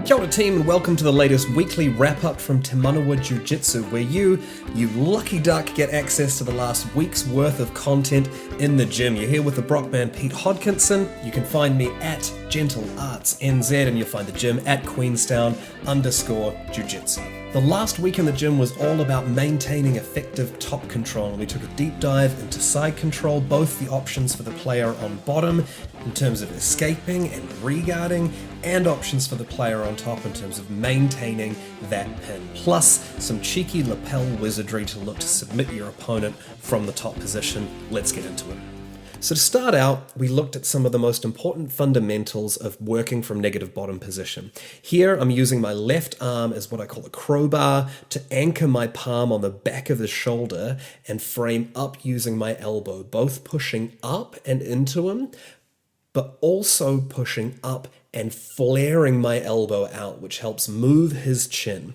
Kia ora team, and welcome to the latest weekly wrap-up from Manawa Jiu-Jitsu, where you lucky duck, get access to the last week's worth of content in the gym. You're here with the Brockman Pete Hodkinson. You can find me at GentleArtsNZ, and you'll find the gym at Queenstown_Jiu-Jitsu. The last week in the gym was all about maintaining effective top control, and we took a deep dive into side control, both the options for the player on bottom in terms of escaping and re-guarding, and options for the player on top in terms of maintaining that pin, plus some cheeky lapel wizardry to look to submit your opponent from the top position. Let's get into it. So to start out, we looked at some of the most important fundamentals of working from negative bottom position. Here, I'm using my left arm as what I call a crowbar to anchor my palm on the back of the shoulder and frame up using my elbow, both pushing up and into him, but also pushing up and flaring my elbow out, which helps move his chin.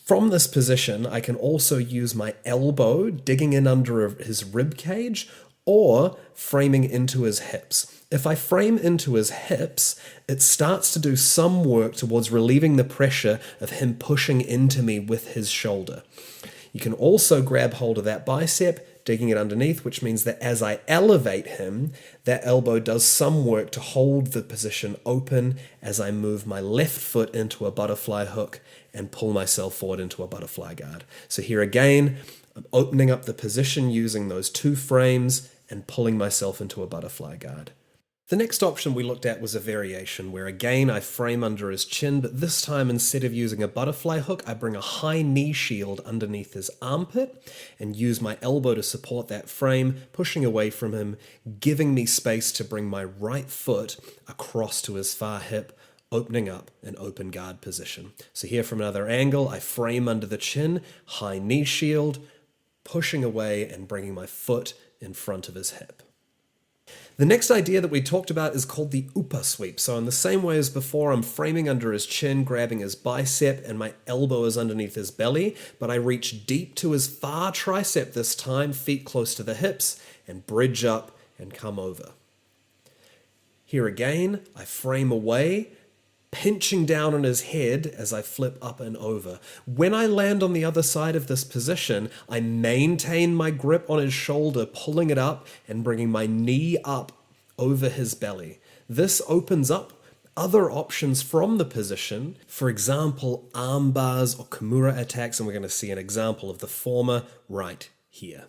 From this position, I can also use my elbow digging in under his rib cage or framing into his hips. If I frame into his hips, it starts to do some work towards relieving the pressure of him pushing into me with his shoulder. You can also grab hold of that bicep, digging it underneath, which means that as I elevate him, that elbow does some work to hold the position open as I move my left foot into a butterfly hook and pull myself forward into a butterfly guard. So here again, I'm opening up the position using those two frames and pulling myself into a butterfly guard. The next option we looked at was a variation where again I frame under his chin, but this time instead of using a butterfly hook, I bring a high knee shield underneath his armpit and use my elbow to support that frame, pushing away from him, giving me space to bring my right foot across to his far hip, opening up an open guard position. So here from another angle, I frame under the chin, high knee shield, pushing away and bringing my foot in front of his hip. The next idea that we talked about is called the upa sweep. So in the same way as before, I'm framing under his chin, grabbing his bicep, and my elbow is underneath his belly, but I reach deep to his far tricep this time, feet close to the hips, and bridge up and come over. Here again, I frame away, pinching down on his head as I flip up and over. When I land on the other side of this position, I maintain my grip on his shoulder, pulling it up and bringing my knee up over his belly. This opens up other options from the position, for example, arm bars or kimura attacks, and we're going to see an example of the former right here.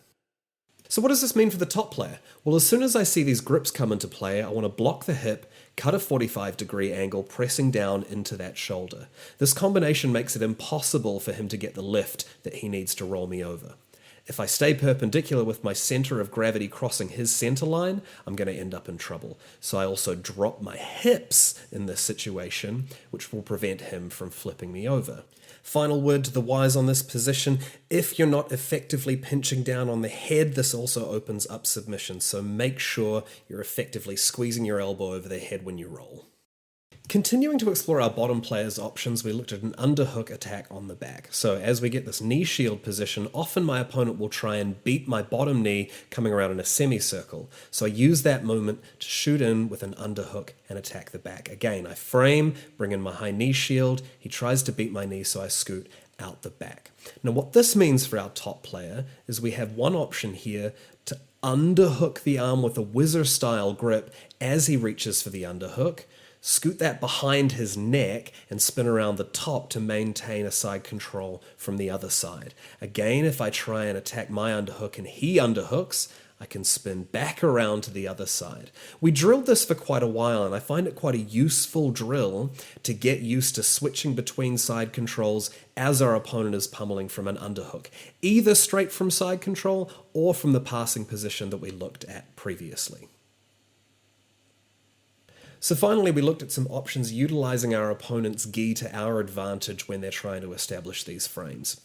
So what does this mean for the top player? Well, as soon as I see these grips come into play, I want to block the hip, cut a 45-degree angle, pressing down into that shoulder. This combination makes it impossible for him to get the lift that he needs to roll me over. If I stay perpendicular with my center of gravity crossing his center line, I'm going to end up in trouble. So I also drop my hips in this situation, which will prevent him from flipping me over. Final word to the wise on this position, if you're not effectively pinching down on the head, this also opens up submission, so make sure you're effectively squeezing your elbow over the head when you roll. Continuing to explore our bottom player's options, we looked at an underhook attack on the back. So as we get this knee shield position, often my opponent will try and beat my bottom knee coming around in a semicircle. So I use that moment to shoot in with an underhook and attack the back. Again, I frame, bring in my high knee shield, he tries to beat my knee, so I scoot out the back. Now what this means for our top player is we have one option here to underhook the arm with a whizzer-style grip as he reaches for the underhook, scoot that behind his neck and spin around the top to maintain a side control from the other side. Again, if I try and attack my underhook and he underhooks, I can spin back around to the other side. We drilled this for quite a while, and I find it quite a useful drill to get used to switching between side controls as our opponent is pummeling from an underhook, either straight from side control or from the passing position that we looked at previously. So finally, we looked at some options utilizing our opponent's gi to our advantage when they're trying to establish these frames.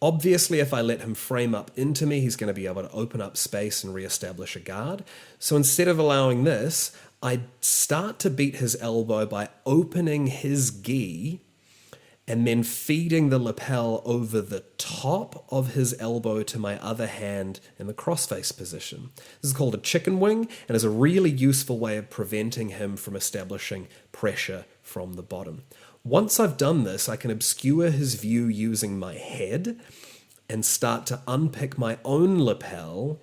Obviously, if I let him frame up into me, he's going to be able to open up space and reestablish a guard. So instead of allowing this, I start to beat his elbow by opening his gi and then feeding the lapel over the top of his elbow to my other hand in the crossface position. This is called a chicken wing and is a really useful way of preventing him from establishing pressure from the bottom. Once I've done this, I can obscure his view using my head and start to unpick my own lapel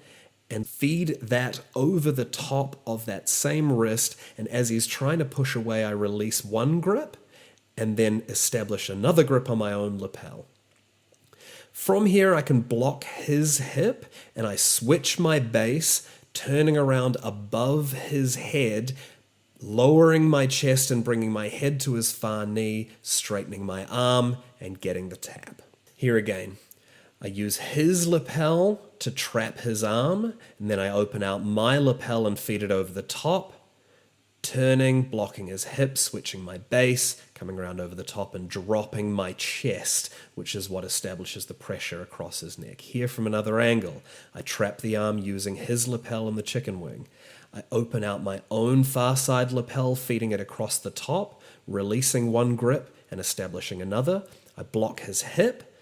and feed that over the top of that same wrist. And as he's trying to push away, I release one grip and then establish another grip on my own lapel. From here, I can block his hip and I switch my base, turning around above his head, lowering my chest and bringing my head to his far knee, straightening my arm and getting the tap. Here again, I use his lapel to trap his arm, and then I open out my lapel and feed it over the top, turning, blocking his hip, switching my base, coming around over the top and dropping my chest, which is what establishes the pressure across his neck. Here from another angle, I trap the arm using his lapel and the chicken wing. I open out my own far side lapel, feeding it across the top, releasing one grip and establishing another. I block his hip,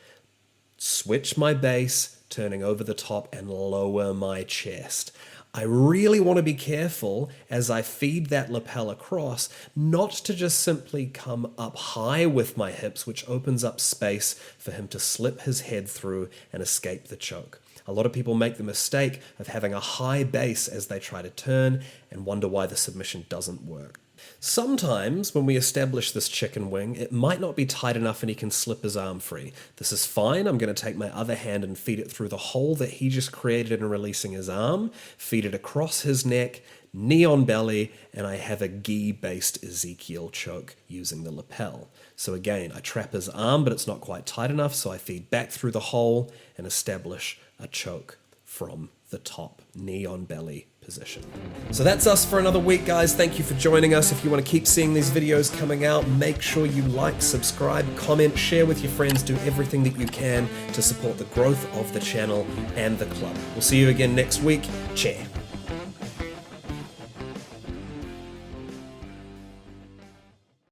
switch my base, turning over the top and lower my chest. I really want to be careful as I feed that lapel across, not to just simply come up high with my hips, which opens up space for him to slip his head through and escape the choke. A lot of people make the mistake of having a high base as they try to turn and wonder why the submission doesn't work. Sometimes when we establish this chicken wing, it might not be tight enough and he can slip his arm free. This is fine. I'm going to take my other hand and feed it through the hole that he just created in releasing his arm, feed it across his neck, knee on belly, and I have a gi-based Ezekiel choke using the lapel. So again, I trap his arm, but it's not quite tight enough, so I feed back through the hole and establish a choke from the top, knee on belly position. So that's us for another week, guys. Thank you for joining us. If you want to keep seeing these videos coming out, make sure you like, subscribe, comment, share with your friends, do everything that you can to support the growth of the channel and the club. We'll see you again next week. Cheer.